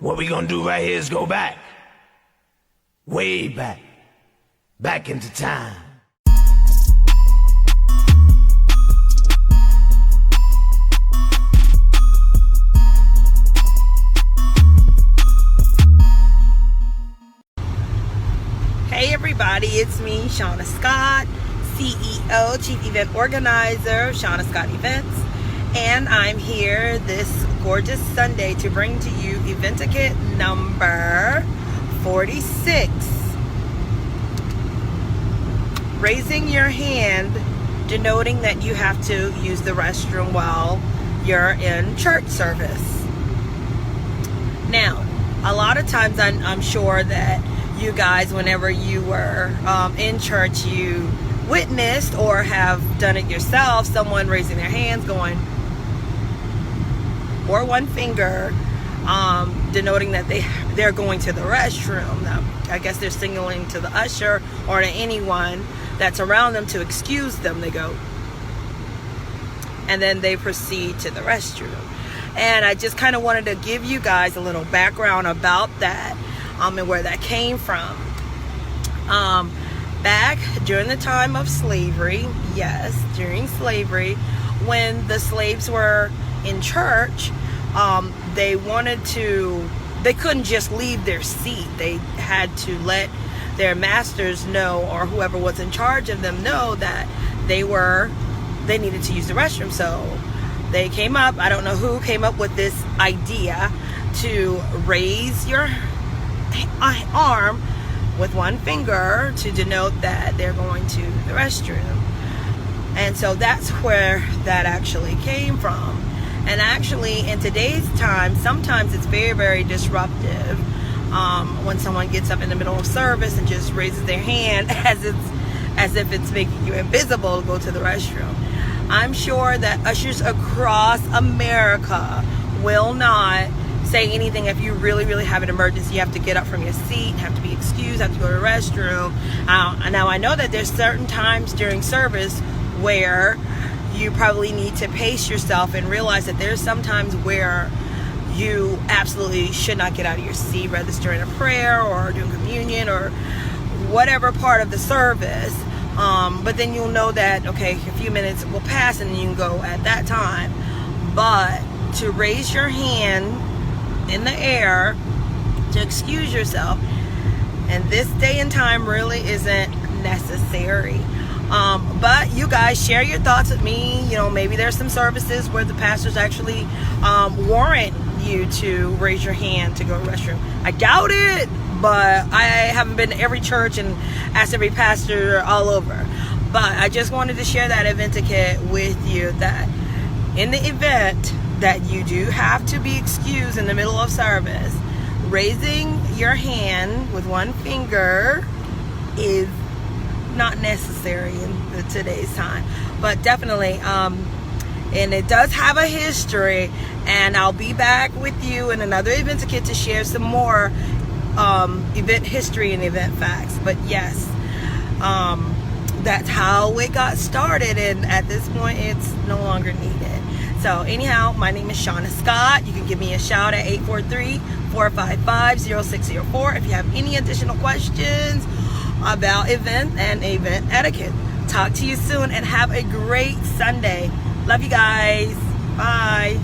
What we gonna do right here is go back. Way back. Back into time. Hey everybody, it's me, Shanna Scott, CEO, Chief Event Organizer, Shanna Scott Events, and I'm here this gorgeous Sunday to bring to you Eventiquette number 46. Raising your hand, denoting that you have to use the restroom while you're in church service. Now, a lot of times I'm sure that you guys, whenever you were in church, you witnessed or have done it yourself, someone raising their hands going, or one finger, denoting that they're going to the restroom. Now, I guess they're signaling to the usher or to anyone that's around them to excuse them. They go, and then they proceed to the restroom. And I just kind of wanted to give you guys a little background about that. And where that came from. Back during the time of slavery, yes, during slavery, when the slaves were in church, they couldn't just leave their seat. They had to let their masters know, or whoever was in charge of them know, that they needed to use the restroom. So they came up, I don't know who came up with this idea to raise your arm with one finger to denote that they're going to the restroom. And so that's where that actually came from. And actually in today's time, sometimes it's very, very disruptive when someone gets up in the middle of service and just raises their hand as if it's making you invisible to go to the restroom. I'm sure that ushers across America will not say anything if you really, really have an emergency. You have to get up from your seat, have to be excused, have to go to the restroom. Now, I know that there's certain times during service where you probably need to pace yourself and realize that there's some times where you absolutely should not get out of your seat, whether it's during a prayer or doing communion or whatever part of the service. But then you'll know that, okay, a few minutes will pass and you can go at that time. But to raise your hand in the air to excuse yourself, and this day and time really isn't necessary. But you guys share your thoughts with me. You know, maybe there's some services where the pastors actually warrant you to raise your hand to go to the restroom. I doubt it, but I haven't been to every church and asked every pastor all over. But I just wanted to share that Eventiquette with you, that in the event that you do have to be excused in the middle of service, raising your hand with one finger is not necessary in today's time. But definitely, and it does have a history, and I'll be back with you in another Eventiquette to share some more event history and event facts. But yes, that's how it got started, and at this point it's no longer needed. So anyhow, my name is Shanna Scott. You can give me a shout at 843-455-0604 if you have any additional questions about event and event etiquette. Talk to you soon and have a great Sunday. Love you guys. Bye.